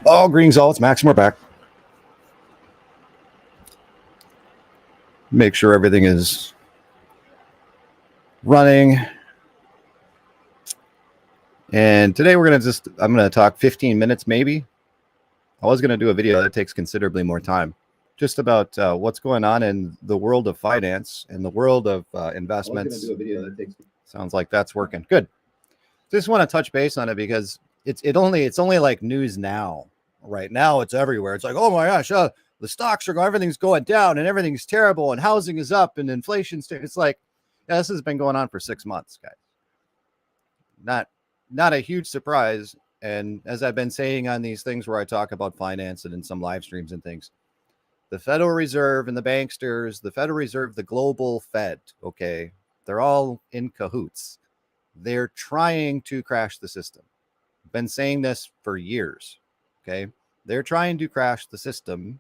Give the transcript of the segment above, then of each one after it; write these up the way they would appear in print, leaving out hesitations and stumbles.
Oh, greetings all. It's Max. We're back. Make sure everything is running. And today I'm going to talk 15 minutes maybe. I was going to do a video that takes considerably more time, just about what's going on in the world of finance and the world of investments. Sounds like that's working. Good. Just want to touch base on it because it's only like news now. Right now it's everywhere. It's like, oh my gosh, the stocks are going, everything's going down and everything's terrible and housing is up and inflation's it's like, yeah, this has been going on for 6 months, guys. Not a huge surprise. And as I've been saying on these things where I talk about finance and in some live streams and things, the Federal Reserve and the banksters, the Federal Reserve, the global Fed, okay, they're all in cahoots. They're trying to crash the system. I've been saying this for years, okay? They're trying to crash the system,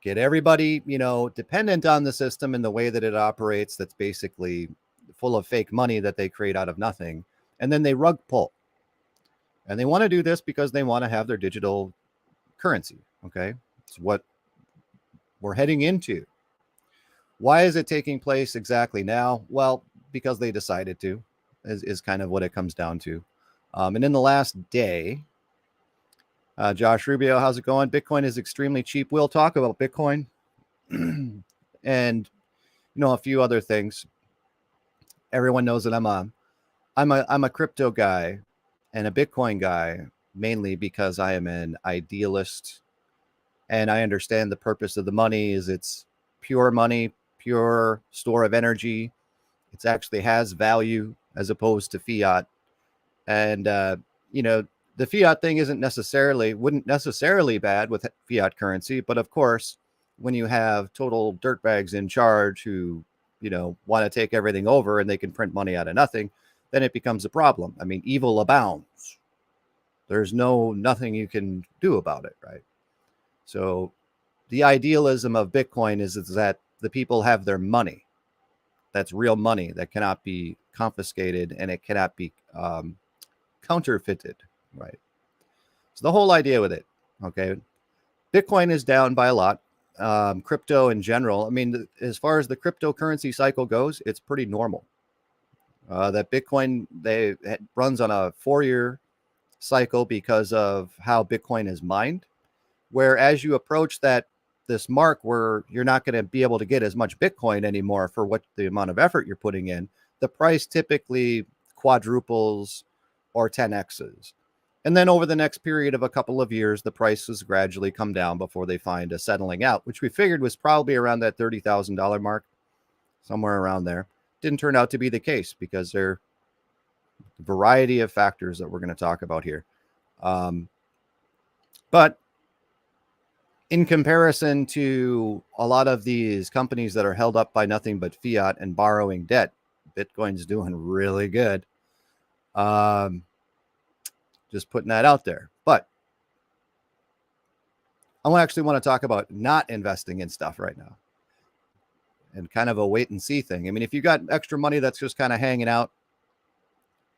get everybody, dependent on the system and the way that it operates, that's basically full of fake money that they create out of nothing. And then they rug pull. And they want to do this because they want to have their digital currency, okay? It's what we're heading into. Why is it taking place exactly now? Well, because they decided to, is kind of what it comes down to. And in the last day, Josh Rubio, how's it going? Bitcoin is extremely cheap. We'll talk about Bitcoin and a few other things. Everyone knows that I'm a crypto guy and a Bitcoin guy, mainly because I am an idealist and I understand the purpose of the money is it's pure money, pure store of energy. It actually has value as opposed to fiat. And, the fiat thing wouldn't necessarily bad with fiat currency. But of course, when you have total dirtbags in charge who, want to take everything over and they can print money out of nothing, then it becomes a problem. I mean, evil abounds. There's nothing you can do about it, right? So the idealism of Bitcoin is that the people have their money. That's real money that cannot be confiscated and it cannot be counterfeited, right? So the whole idea with it, okay, Bitcoin is down by a lot. Crypto in general, I mean, as far as the cryptocurrency cycle goes, it's pretty normal. That Bitcoin, it runs on a 4-year cycle because of how Bitcoin is mined. Where as you approach this mark where you're not going to be able to get as much Bitcoin anymore for what the amount of effort you're putting in, the price typically quadruples or 10x's. And then over the next period of a couple of years, the prices gradually come down before they find a settling out, which we figured was probably around that $30,000 mark, somewhere around there. Didn't turn out to be the case because there are a variety of factors that we're going to talk about here. But in comparison to a lot of these companies that are held up by nothing but fiat and borrowing debt, Bitcoin's doing really good. Just putting that out there. But I actually want to talk about not investing in stuff right now and kind of a wait and see thing. I mean, if you got extra money that's just kind of hanging out,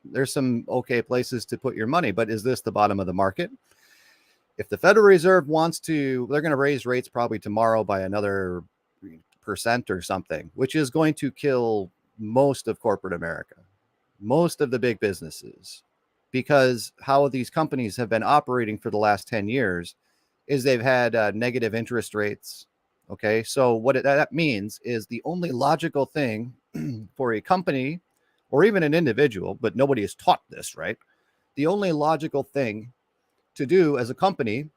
there's some okay places to put your money. But is this the bottom of the market? If the Federal Reserve wants to, they're going to raise rates probably tomorrow by another % or something, which is going to kill most of corporate America, most of the big businesses, because how these companies have been operating for the last 10 years is they've had negative interest rates. Okay, so what that means is the only logical thing for a company or even an individual, but nobody is taught this, right? The only logical thing to do as a company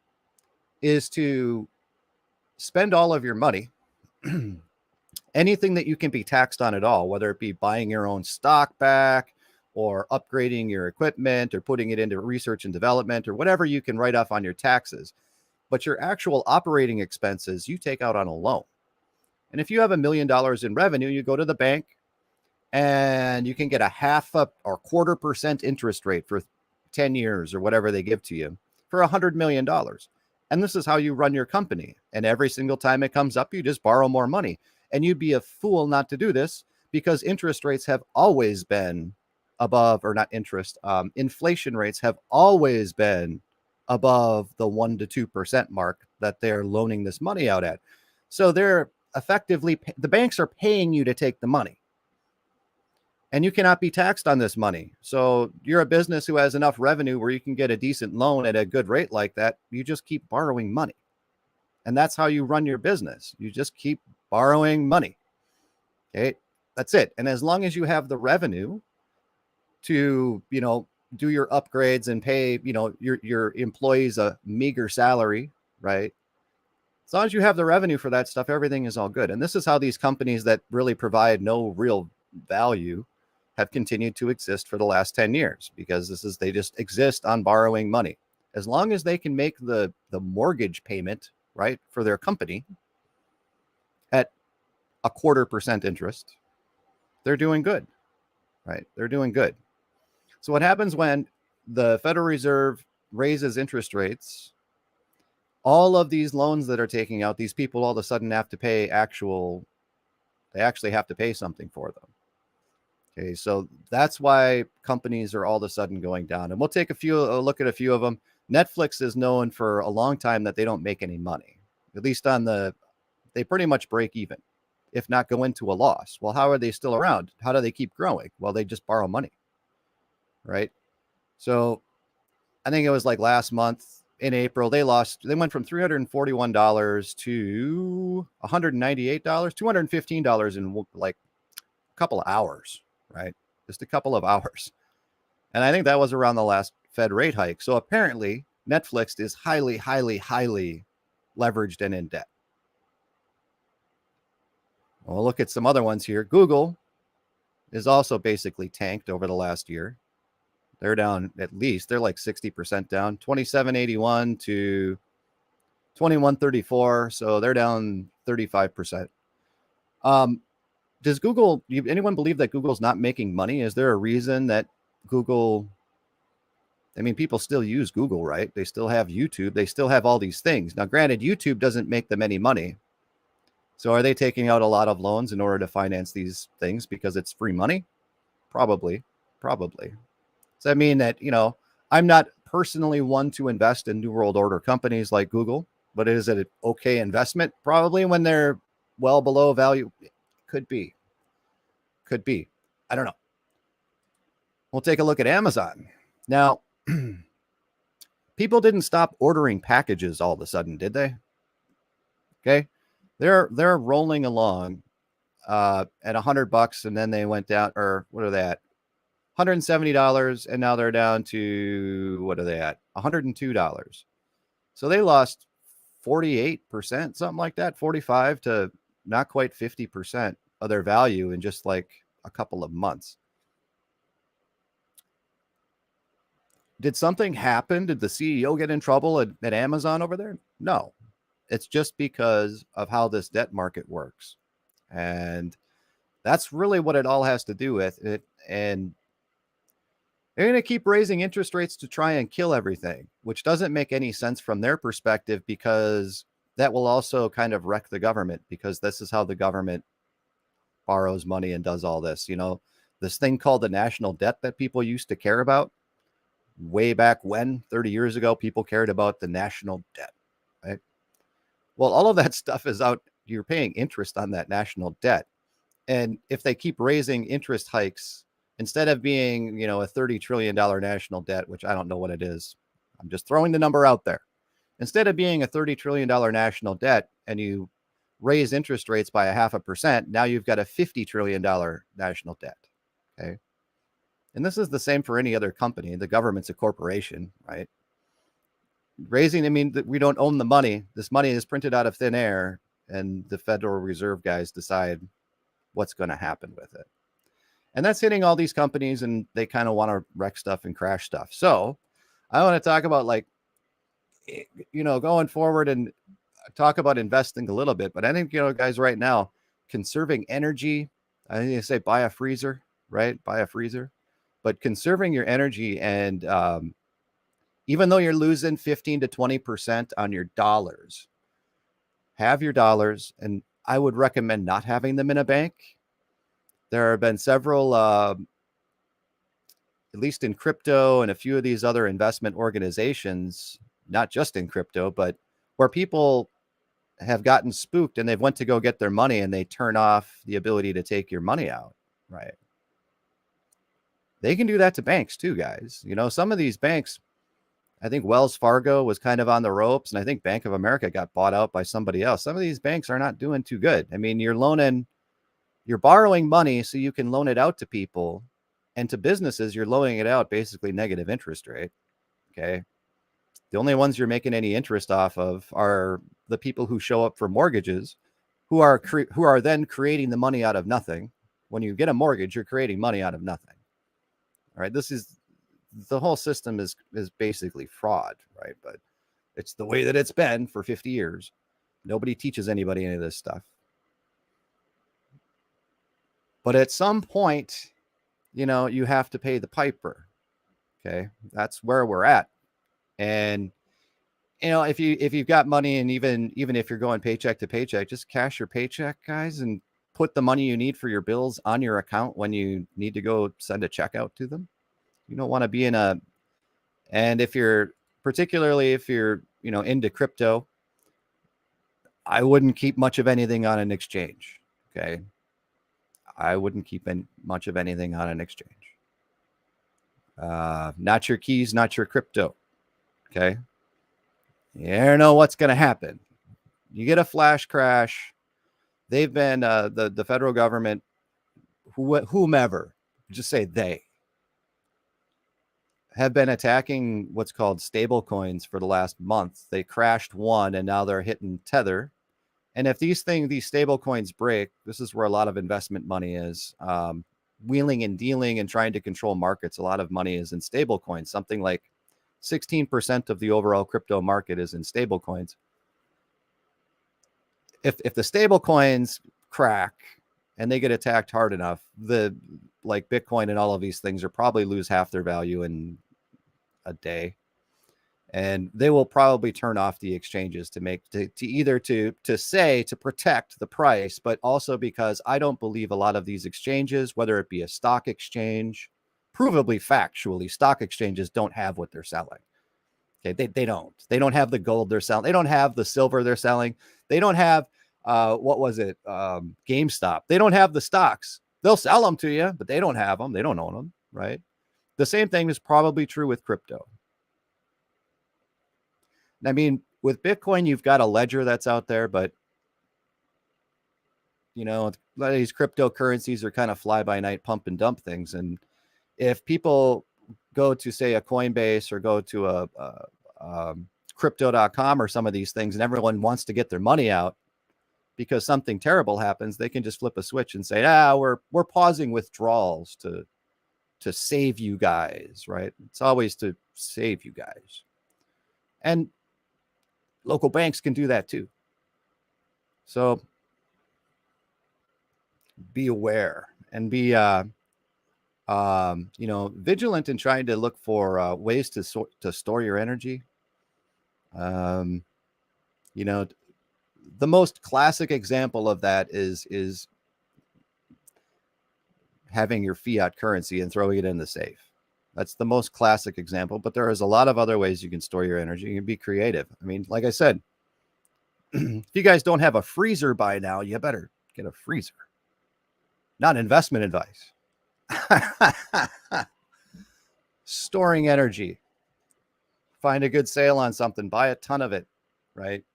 is to spend all of your money, anything that you can be taxed on at all, whether it be buying your own stock back or upgrading your equipment or putting it into research and development or whatever you can write off on your taxes. But your actual operating expenses, you take out on a loan. And if you have $1 million in revenue, you go to the bank and you can get a 0.5% or 0.25% interest rate for 10 years or whatever they give to you for $100 million. And this is how you run your company. And every single time it comes up, you just borrow more money. And you'd be a fool not to do this because interest rates have always been above, or not interest, inflation rates have always been above the 1 to 2% mark that they're loaning this money out at. So they're effectively, the banks are paying you to take the money. And you cannot be taxed on this money. So you're a business who has enough revenue where you can get a decent loan at a good rate like that. You just keep borrowing money. And that's how you run your business. You just keep borrowing money. Okay, that's it. And as long as you have the revenue to, do your upgrades and pay, your employees a meager salary, right? As long as you have the revenue for that stuff, everything is all good. And this is how these companies that really provide no real value have continued to exist for the last 10 years, because they just exist on borrowing money. As long as they can make the mortgage payment, right, for their company at 0.25% interest, they're doing good, right? They're doing good. So what happens when the Federal Reserve raises interest rates? All of these loans that are taking out, these people all of a sudden have to pay they actually have to pay something for them. Okay, so that's why companies are all of a sudden going down. And we'll take a look at a few of them. Netflix is known for a long time that they don't make any money, at least they pretty much break even, if not go into a loss. Well, how are they still around? How do they keep growing? Well, they just borrow money, right? So I think it was like last month in April, they went from $341 to $198, $215 in like a couple of hours, right? Just a couple of hours. And I think that was around the last Fed rate hike. So apparently Netflix is highly, highly, highly leveraged and in debt. We'll look at some other ones here. Google is also basically tanked over the last year. They're down they're like 60% down, 2781 to 2134. So they're down 35%. Does anyone believe that Google's not making money? Is there a reason that Google, people still use Google, right? They still have YouTube. They still have all these things. Now, granted, YouTube doesn't make them any money. So are they taking out a lot of loans in order to finance these things because it's free money? Probably. Does that mean that, I'm not personally one to invest in New World Order companies like Google, but is it an okay investment? Probably when they're well below value. Could be. I don't know. We'll take a look at Amazon. Now, people didn't stop ordering packages all of a sudden, did they? Okay. They're rolling along at $100, and then they went down, or what are they at? $170, and now they're down to, what are they at? $102. So they lost 48%, something like that, 45 to not quite 50% of their value in just like a couple of months. Did something happen? Did the CEO get in trouble at Amazon over there? No. It's just because of how this debt market works. And that's really what it all has to do with it. And they're going to keep raising interest rates to try and kill everything, which doesn't make any sense from their perspective, because that will also kind of wreck the government, because this is how the government borrows money and does all this. This thing called the national debt that people used to care about way back when, 30 years ago, people cared about the national debt, right? Well, all of that stuff is out. You're paying interest on that national debt. And if they keep raising interest hikes, instead of being, a $30 trillion national debt, which I don't know what it is, I'm just throwing the number out there. Instead of being a $30 trillion national debt, and you raise interest rates by 0.5%, now you've got a $50 trillion national debt. Okay. And this is the same for any other company. The government's a corporation, right? Raising, we don't own the money. This money is printed out of thin air, and the Federal Reserve guys decide what's going to happen with it. And that's hitting all these companies, and they kind of want to wreck stuff and crash stuff. So I want to talk about, going forward and talk about investing a little bit. But I think, guys, right now, conserving energy, I think they say buy a freezer, right? Buy a freezer. But conserving your energy, and even though you're losing 15 to 20% on your dollars, have your dollars. And I would recommend not having them in a bank. There have been several, at least in crypto and a few of these other investment organizations, not just in crypto, but where people have gotten spooked and they've went to go get their money and they turn off the ability to take your money out, right? They can do that to banks too, guys. You know, some of these banks, I think Wells Fargo was kind of on the ropes, and I think Bank of America got bought out by somebody else. Some of these banks are not doing too good. I mean, you're borrowing money so you can loan it out to people, and to businesses, you're loaning it out basically negative interest rate. Okay. The only ones you're making any interest off of are the people who show up for mortgages, who are then creating the money out of nothing. When you get a mortgage, you're creating money out of nothing. All right. The whole system is basically fraud, right? But it's the way that it's been for 50 years. Nobody teaches anybody any of this stuff. But at some point, you know, you have to pay the piper. Okay. That's where we're at. And, you know, if you've got money, and even if you're going paycheck to paycheck, just cash your paycheck, guys, and put the money you need for your bills on your account when you need to go send a check out to them. You don't want to be and particularly if you're, you know, into crypto, I wouldn't keep much of anything on an exchange. Okay. I wouldn't keep much of anything on an exchange. Not your keys, not your crypto. Okay. You never know what's going to happen. You get a flash crash. They've been, the federal government, whomever, just say they, have been attacking what's called stable coins for the last month. They crashed one, and now they're hitting Tether. And if these stable coins break, this is where a lot of investment money is. Wheeling and dealing and trying to control markets. A lot of money is in stable coins. Something like 16% of the overall crypto market is in stable coins. If the stable coins crack and they get attacked hard enough, like Bitcoin and all of these things are probably lose half their value in a day. And they will probably turn off the exchanges to protect the price, but also because I don't believe a lot of these exchanges, whether it be a stock exchange, provably factually, stock exchanges don't have what they're selling. Okay, they don't have the gold they're selling. They don't have the silver they're selling. They don't have GameStop. They don't have the stocks. They'll sell them to you, but they don't have them. They don't own them, right? The same thing is probably true with crypto. I mean, with Bitcoin, you've got a ledger that's out there, but, you know, a lot of these cryptocurrencies are kind of fly-by-night pump and dump things. And if people go to, say, a Coinbase or go to a crypto.com or some of these things, and everyone wants to get their money out because something terrible happens, they can just flip a switch and say, we're pausing withdrawals to save you guys, right? It's always to save you guys. And local banks can do that too. So be aware and be, vigilant in trying to look for ways to store your energy. The most classic example of that is having your fiat currency and throwing it in the safe. That's the most classic example, but there is a lot of other ways you can store your energy. You can be creative. I mean, like I said, if you guys don't have a freezer by now, you better get a freezer. Not investment advice. Storing energy. Find a good sale on something. Buy a ton of it, right?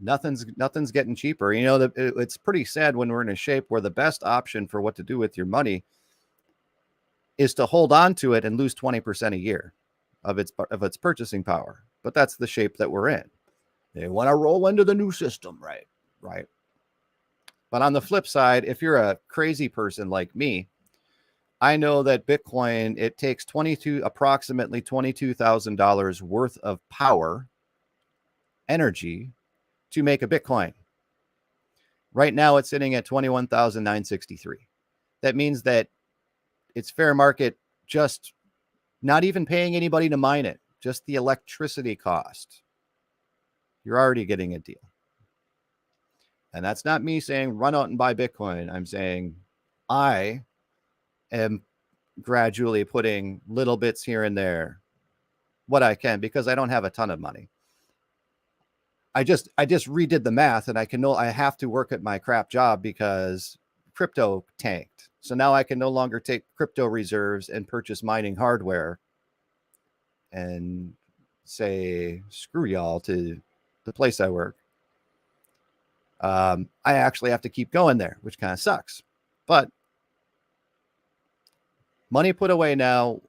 Nothing's getting cheaper. You know, it's pretty sad when we're in a shape where the best option for what to do with your money is to hold on to it and lose 20% a year of its purchasing power. But that's the shape that we're in. They want to roll into the new system, right? Right. But on the flip side, if you're a crazy person like me, I know that Bitcoin, it takes approximately $22,000 worth of power, energy, to make a Bitcoin. Right now, it's sitting at 21,963. That means that it's fair market, just not even paying anybody to mine it, just the electricity cost. You're already getting a deal. And that's not me saying run out and buy Bitcoin. I'm saying I am gradually putting little bits here and there what I can because I don't have a ton of money. I just redid the math, and I have to work at my crap job because crypto tanked. So now I can no longer take crypto reserves and purchase mining hardware and say screw y'all to the place I work. I actually have to keep going there, which kind of sucks. But money put away now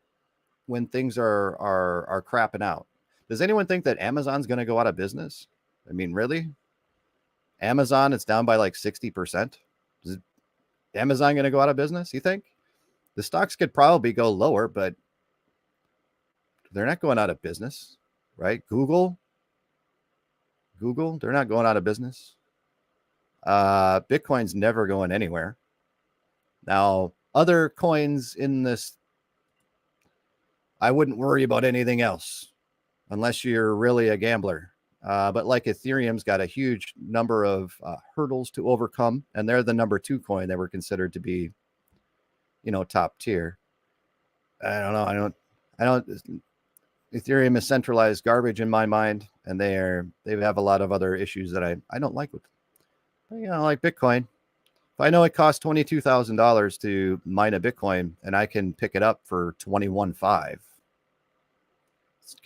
when things are crapping out. Does anyone think that Amazon's going to go out of business? I mean, really? Amazon, it's down by like 60%. Is Amazon going to go out of business, you think? The stocks could probably go lower, but they're not going out of business, right? Google, they're not going out of business. Bitcoin's never going anywhere. Now, other coins in this, I wouldn't worry about anything else unless you're really a gambler. But like Ethereum's got a huge number of hurdles to overcome, and they're the number 2 coin that were considered to be, top tier. I don't know. I don't. Ethereum is centralized garbage in my mind, and they have a lot of other issues that I don't like with. Like Bitcoin. If I know it costs $22,000 to mine a Bitcoin, and I can pick it up for $21,500, it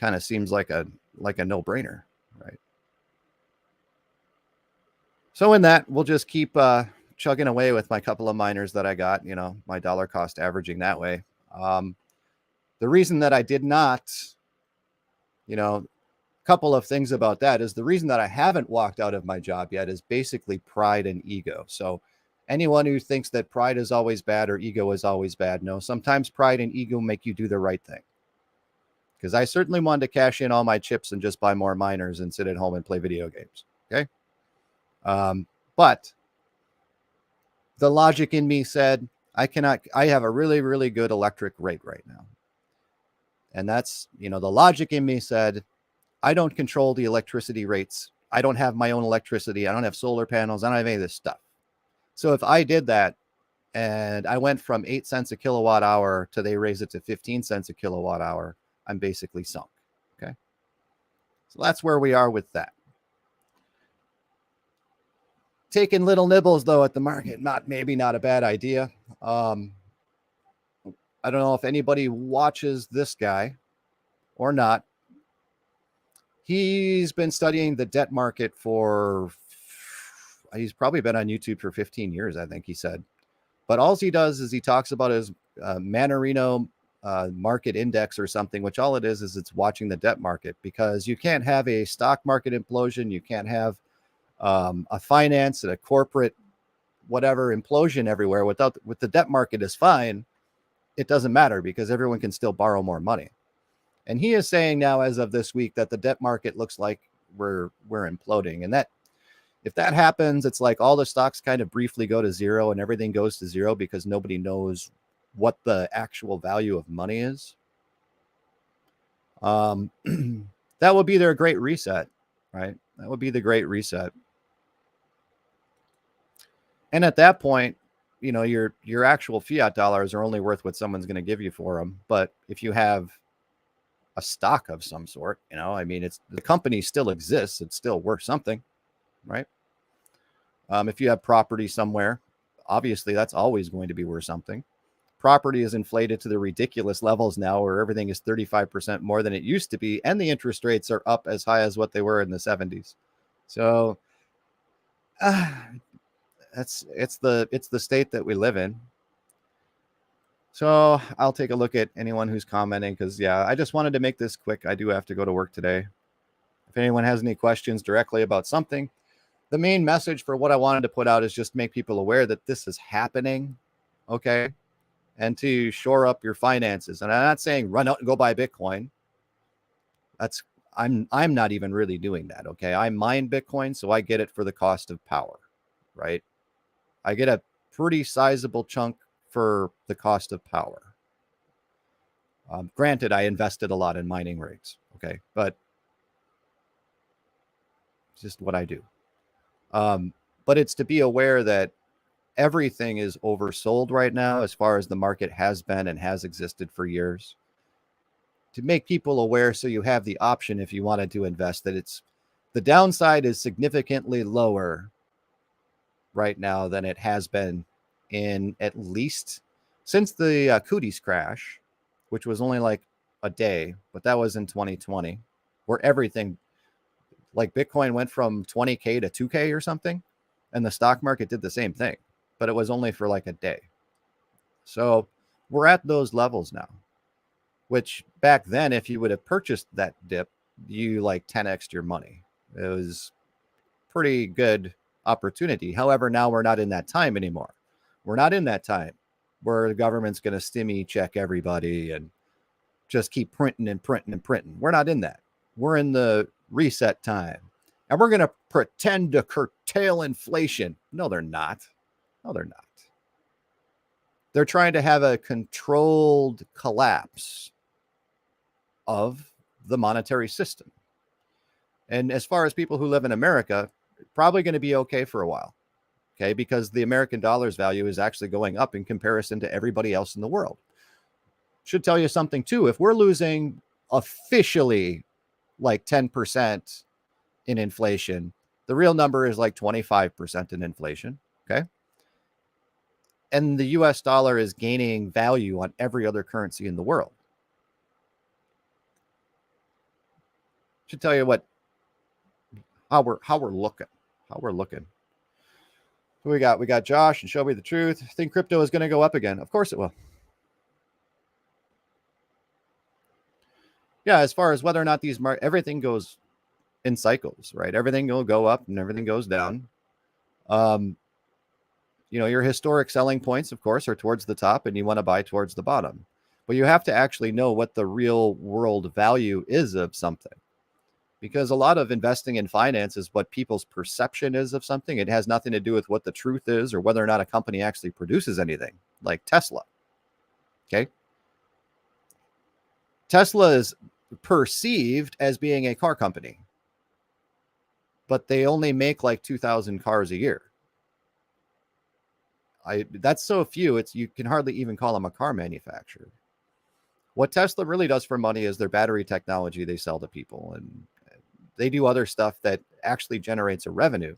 kind of seems like a no-brainer, right? So in that, we'll just keep chugging away with my couple of miners that I got. My dollar cost averaging that way. The reason that I did not, couple of things about that is the reason that I haven't walked out of my job yet is basically pride and ego. So anyone who thinks that pride is always bad or ego is always bad, no, sometimes pride and ego make you do the right thing. Because I certainly wanted to cash in all my chips and just buy more miners and sit at home and play video games. Okay. But the logic in me said, I have a really, really good electric rate right now. And that's, the logic in me said, I don't control the electricity rates. I don't have my own electricity. I don't have solar panels. I don't have any of this stuff. So if I did that and I went from 8 cents a kilowatt hour to they raise it to 15 cents a kilowatt hour, I'm basically sunk. Okay. So that's where we are with that. Taking little nibbles though at the market, maybe not a bad idea. I don't know if anybody watches this guy or not. He's been studying the debt market he's probably been on YouTube for 15 years, I think he said. But all he does is he talks about his Mannarino market index or something, which all it is it's watching the debt market, because you can't have a stock market implosion. You can't have a finance and a corporate whatever implosion everywhere with the debt market is fine. It doesn't matter because everyone can still borrow more money. And he is saying now, as of this week, that the debt market looks like we're imploding. And that if that happens, it's like all the stocks kind of briefly go to zero and everything goes to zero because nobody knows what the actual value of money is. That would be their great reset, right? That would be the great reset. And at that point, your actual fiat dollars are only worth what someone's going to give you for them. But if you have a stock of some sort, it's the company still exists. It's still worth something, right? If you have property somewhere, obviously that's always going to be worth something. Property is inflated to the ridiculous levels now where everything is 35% more than it used to be. And the interest rates are up as high as what they were in the 70s. So it's the state that we live in. So I'll take a look at anyone who's commenting because, I just wanted to make this quick. I do have to go to work today. If anyone has any questions directly about something, the main message for what I wanted to put out is just make people aware that this is happening, okay? And to shore up your finances. And I'm not saying run out and go buy Bitcoin. I'm not even really doing that, okay? I mine Bitcoin, so I get it for the cost of power, right? I get a pretty sizable chunk for the cost of power. Granted, I invested a lot in mining rigs, okay? But it's just what I do. But it's to be aware that everything is oversold right now as far as the market has been and has existed for years. to make people aware so you have the option if you wanted to invest, that it's the downside is significantly lower right now than it has been in at least since the cooties crash, which was only like a day, but that was in 2020, where everything, like Bitcoin went from 20K to 2K or something, and the stock market did the same thing, but it was only for like a day. So we're at those levels now, which back then, if you would have purchased that dip, you like 10x your money. It was pretty good opportunity. However, now we're not in that time anymore. We're not in that time where the government's going to stimmy check everybody and just keep printing and printing and printing. We're not in that. We're in the reset time. And we're going to pretend to curtail inflation. No, they're not. No, they're not. They're trying to have a controlled collapse of the monetary system. And as far as people who live in America, probably going to be okay for a while. Okay, because the American dollar's value is actually going up in comparison to everybody else in the world. Should tell you something too. If we're losing officially like 10% in inflation, the real number is like 25% in inflation. Okay. And the US dollar is gaining value on every other currency in the world. Should tell you what, how we're looking. Who we got? We got Josh and Show Me the Truth. I think crypto is going to go up again. Of course it will. Yeah, as far as whether or not these everything goes in cycles, right? Everything will go up and everything goes down. Your historic selling points, of course, are towards the top, and you want to buy towards the bottom. But you have to actually know what the real world value is of something. Because a lot of investing in finance is what people's perception is of something. It has nothing to do with what the truth is or whether or not a company actually produces anything, like Tesla. Okay. Tesla is perceived as being a car company, but they only make like 2,000 cars a year. That's so few, you can hardly even call them a car manufacturer. What Tesla really does for money is their battery technology they sell to people, and they do other stuff that actually generates a revenue.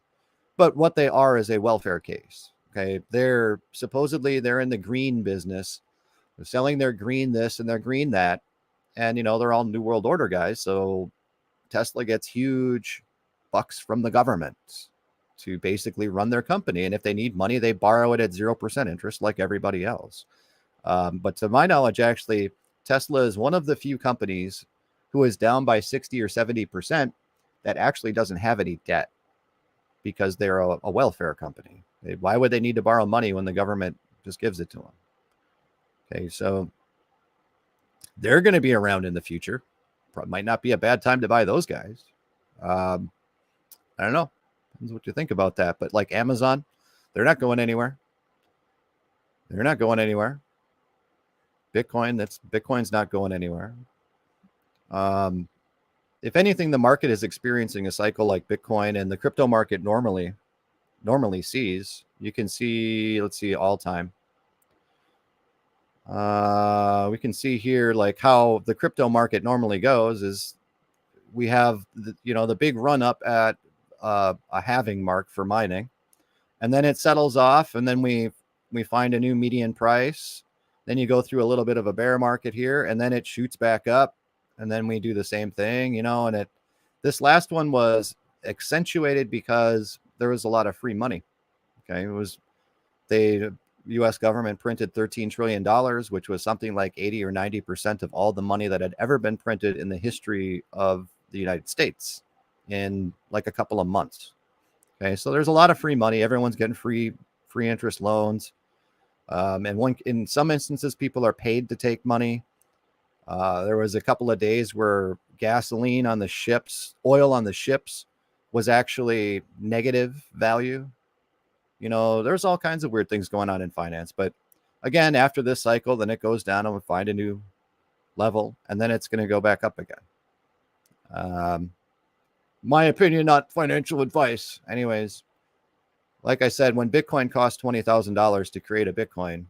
But what they are is a welfare case. Okay. They're in the green business. They're selling their green this and their green that. And, they're all New World Order guys. So Tesla gets huge bucks from the government to basically run their company. And if they need money, they borrow it at 0% interest like everybody else. But to my knowledge, actually, Tesla is one of the few companies who is down by 60 or 70% that actually doesn't have any debt, because they're a welfare company. Why would they need to borrow money when the government just gives it to them? Okay, so they're going to be around in the future. Might not be a bad time to buy those guys. I don't know. Depends what you think about that. But like Amazon, they're not going anywhere. Bitcoin's not going anywhere. If anything, the market is experiencing a cycle like Bitcoin and the crypto market normally sees. You can see, let's see, all time. We can see here like how the crypto market normally goes is we have the big run up at a halving mark for mining, and then it settles off, and then we find a new median price. Then you go through a little bit of a bear market here, and then it shoots back up. And then we do the same thing, and this last one was accentuated because there was a lot of free money. Okay. The US government printed $13 trillion, which was something like 80 or 90% of all the money that had ever been printed in the history of the United States in like a couple of months. Okay. So there's a lot of free money. Everyone's getting free interest loans. And in some instances, people are paid to take money. There was a couple of days where gasoline on the ships, oil on the ships was actually negative value. There's all kinds of weird things going on in finance. But again, after this cycle, then it goes down and we find a new level, and then it's going to go back up again. My opinion, not financial advice. Anyways, like I said, when Bitcoin cost $20,000 to create a Bitcoin,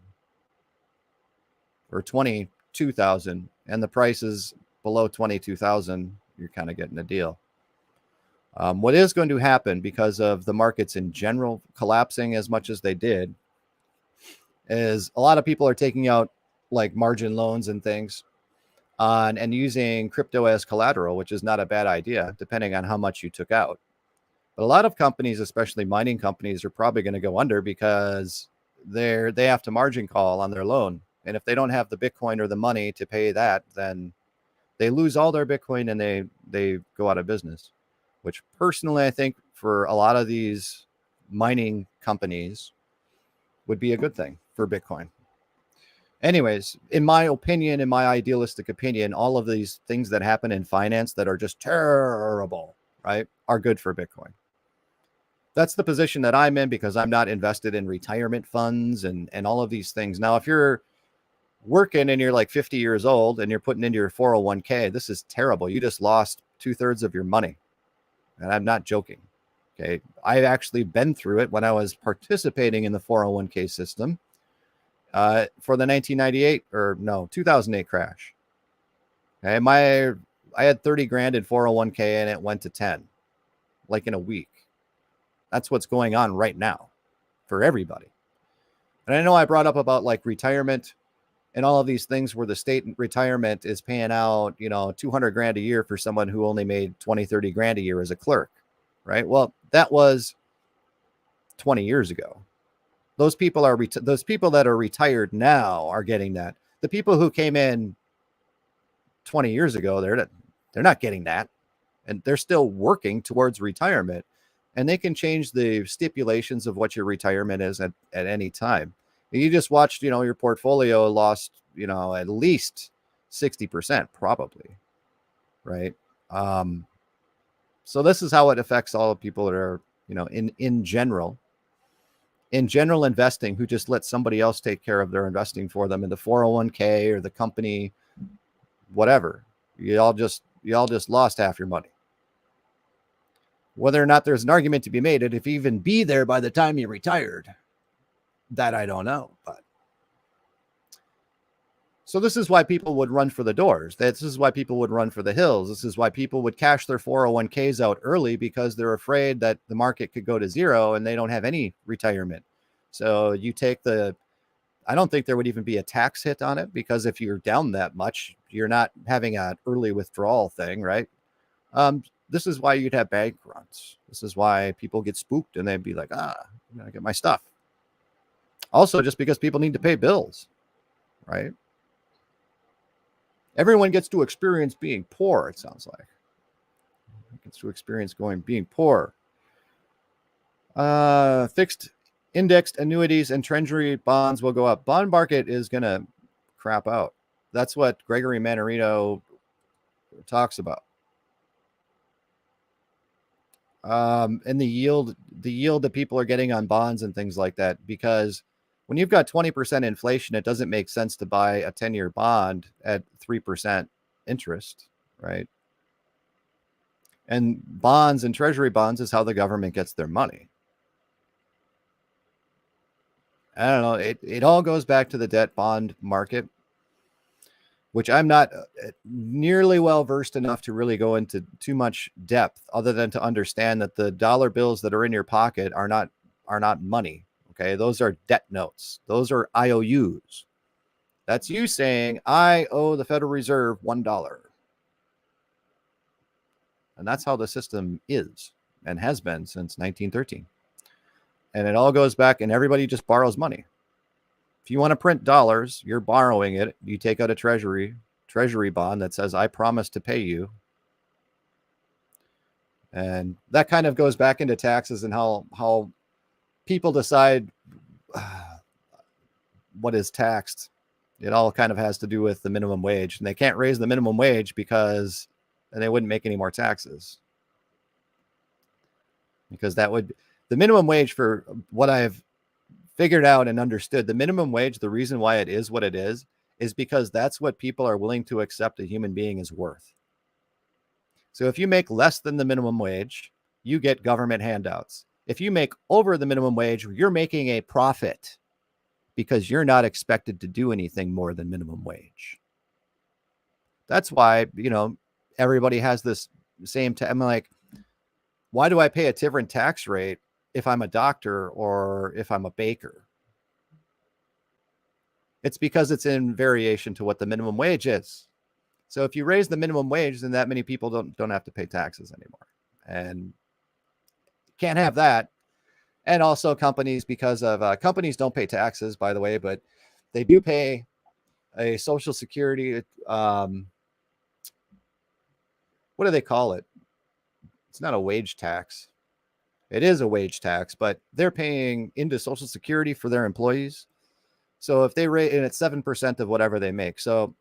or 22,000, and the price is below 22,000, you're kind of getting a deal. What is going to happen because of the markets in general collapsing as much as they did is a lot of people are taking out like margin loans and things and using crypto as collateral, which is not a bad idea, depending on how much you took out. But a lot of companies, especially mining companies, are probably going to go under because they have to margin call on their loan. And if they don't have the Bitcoin or the money to pay that, then they lose all their Bitcoin and they go out of business, which personally, I think for a lot of these mining companies would be a good thing for Bitcoin. Anyways, in my opinion, in my idealistic opinion, all of these things that happen in finance that are just terrible, right, are good for Bitcoin. That's the position that I'm in because I'm not invested in retirement funds and all of these things. Now, if you're working and you're like 50 years old and you're putting into your 401k, this is terrible. You just lost 2/3 of your money. And I'm not joking. Okay. I've actually been through it when I was participating in the 401k system for the 2008 crash. Okay. I had 30 grand in 401k and it went to 10, like in a week. That's what's going on right now for everybody. And I know I brought up about like retirement and all of these things where the state retirement is paying out, 200 grand a year for someone who only made 20, 30 grand a year as a clerk, right? Well, that was 20 years ago. Those people that are retired now are getting that. The people who came in 20 years ago, they're not getting that. And they're still working towards retirement. And they can change the stipulations of what your retirement is at any time. And you just watched, your portfolio lost, at least 60% probably, right? So this is how it affects all the people that are, in general investing, who just let somebody else take care of their investing for them in the 401k or the company, whatever. You all just lost half your money. Whether or not there's an argument to be made, and if you even be there by the time you retired, that I don't know. But so this is why people would run for the doors. This is why people would run for the hills. This is why people would cash their 401ks out early, because they're afraid that the market could go to zero and they don't have any retirement. So you take I don't think there would even be a tax hit on it, because if you're down that much, you're not having an early withdrawal thing, right? This is why you'd have bank runs. This is why people get spooked and they'd be like, I'm going to get my stuff. Also, just because people need to pay bills, right? Everyone gets to experience being poor, it sounds like. Gets to experience being poor. Fixed indexed annuities and treasury bonds will go up. Bond market is going to crap out. That's what Gregory Mannarino talks about. And the yield that people are getting on bonds and things like that, because when you've got 20% inflation, it doesn't make sense to buy a 10-year bond at 3% interest, right? And bonds and treasury bonds is how the government gets their money. I don't know. It all goes back to the debt bond market, which I'm not nearly well versed enough to really go into too much depth, other than to understand that the dollar bills that are in your pocket are not money. Okay, those are debt notes. Those are IOUs. That's you saying, I owe the Federal Reserve $1. And that's how the system is and has been since 1913. And it all goes back, and everybody just borrows money. If you want to print dollars, you're borrowing it. You take out a treasury bond that says, I promise to pay you. And that kind of goes back into taxes and how people decide what is taxed. It all kind of has to do with the minimum wage. And they can't raise the minimum wage because they wouldn't make any more taxes. Because the minimum wage, for what I've figured out and understood, the minimum wage, the reason why it is what it is because that's what people are willing to accept a human being is worth. So if you make less than the minimum wage, you get government handouts. If you make over the minimum wage, you're making a profit because you're not expected to do anything more than minimum wage. That's why, everybody has this same, I'm like, why do I pay a different tax rate if I'm a doctor or if I'm a baker? It's because it's in variation to what the minimum wage is. So if you raise the minimum wage, then that many people don't have to pay taxes anymore. And can't have that. And also companies, because of companies don't pay taxes, by the way, but they do pay a Social Security. What do they call it? It's not a wage tax. It is a wage tax, but they're paying into Social Security for their employees. So if they rate, and it's 7% of whatever they make. So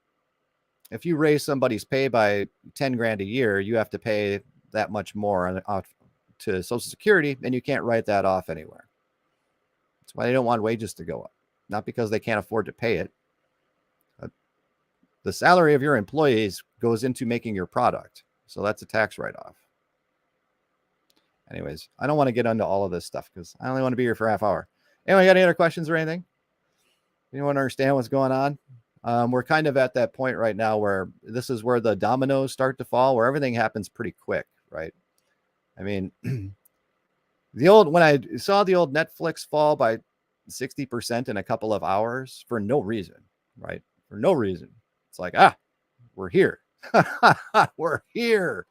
if you raise somebody's pay by 10 grand a year, you have to pay that much more to Social Security, and you can't write that off anywhere. That's why they don't want wages to go up, not because they can't afford to pay it. The salary of your employees goes into making your product. So that's a tax write-off. Anyways, I don't want to get into all of this stuff because I only want to be here for a half hour. Anyway, got any other questions or anything? Anyone understand what's going on? We're kind of at that point right now where this is where the dominoes start to fall, where everything happens pretty quick, right? I mean, when I saw the old Netflix fall by 60% in a couple of hours for no reason, right? For no reason. It's like, we're here. We're here.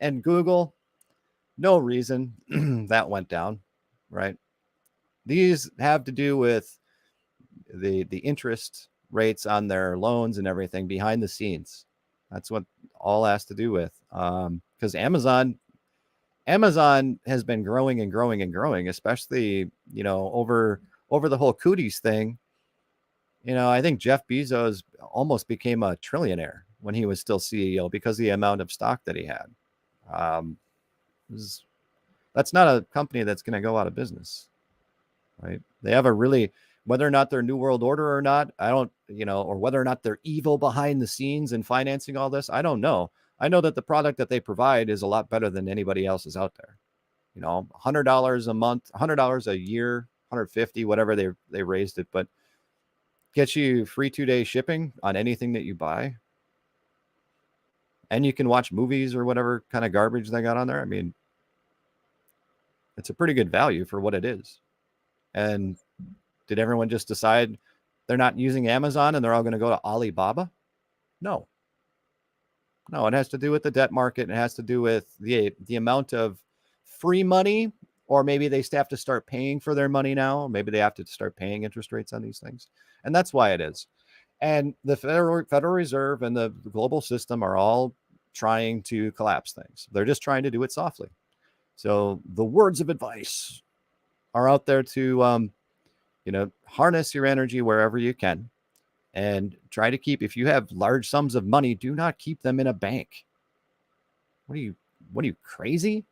And Google, no reason that went down, right? These have to do with the interest rates on their loans and everything behind the scenes. That's what all has to do with, because Amazon has been growing and growing and growing, especially, over the whole cooties thing. I think Jeff Bezos almost became a trillionaire when he was still CEO because of the amount of stock that he had. That's not a company that's going to go out of business, right? They have whether or not they're New World Order or not, I don't, or whether or not they're evil behind the scenes and financing all this, I don't know. I know that the product that they provide is a lot better than anybody else's out there. $100 a month, $100 a year, $150, whatever they raised it, but get you free 2-day shipping on anything that you buy. And you can watch movies or whatever kind of garbage they got on there. I mean, it's a pretty good value for what it is. And did everyone just decide they're not using Amazon and they're all going to go to Alibaba? No, it has to do with the debt market. It has to do with the amount of free money, or maybe they have to start paying for their money now. Maybe they have to start paying interest rates on these things. And that's why it is. And the Federal Reserve and the global system are all trying to collapse things. They're just trying to do it softly. So the words of advice are out there to, harness your energy wherever you can, and try to keep, if you have large sums of money, do not keep them in a bank. What are you, crazy?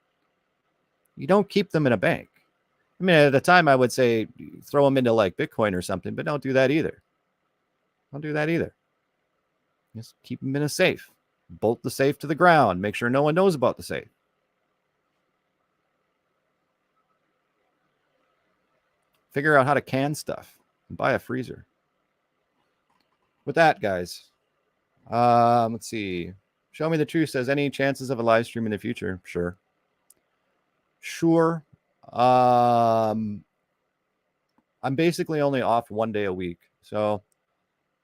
You don't keep them in a bank. I mean, at the time I would say throw them into like Bitcoin or something, but don't do that either. Just keep them in a safe. Bolt the safe to the ground. Make sure no one knows about the safe. Figure out how to can stuff and buy a freezer. With that, guys, let's see. Show Me the Truth says, any chances of a live stream in the future? Sure. I'm basically only off 1 day a week. So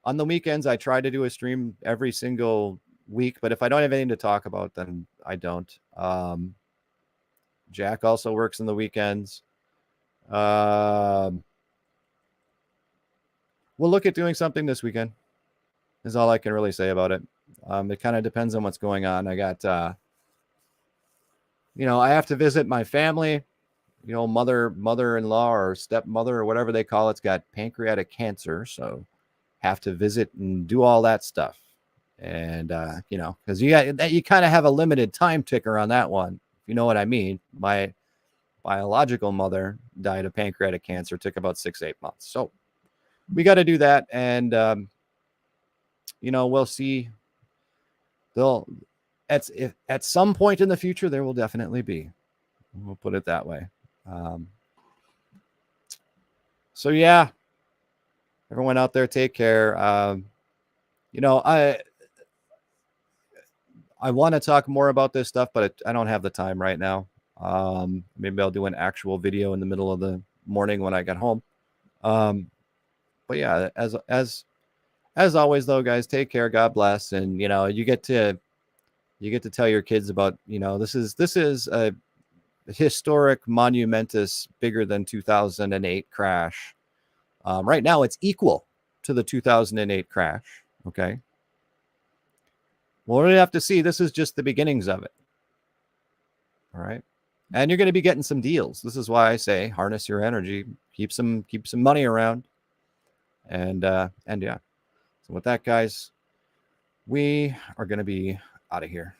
on the weekends, I try to do a stream every single week. But if I don't have anything to talk about, then I don't. Jack also works on the weekends. We'll look at doing something this weekend, is all I can really say about it. It kind of depends on what's going on. I got, I have to visit my family. Mother-in-law or stepmother or whatever they call it's got pancreatic cancer. So have to visit and do all that stuff. And, because you kind of have a limited time ticker on that one. If you know what I mean. My biological mother died of pancreatic cancer, took about 6-8 months. So we got to do that. And, we'll see. At some point in the future, there will definitely be. We'll put it that way. So yeah, everyone out there, take care. I want to talk more about this stuff, but I don't have the time right now. Maybe I'll do an actual video in the middle of the morning when I get home. But yeah, as always though, guys, take care, God bless. And you get to tell your kids about, this is a historic, monumentous, bigger than 2008 crash. Right now it's equal to the 2008 crash. Okay. Well, we're gonna have to see. This is just the beginnings of it. All right. And you're going to be getting some deals. This is why I say harness your energy, keep some money around. And yeah. So with that, guys, we are going to be out of here.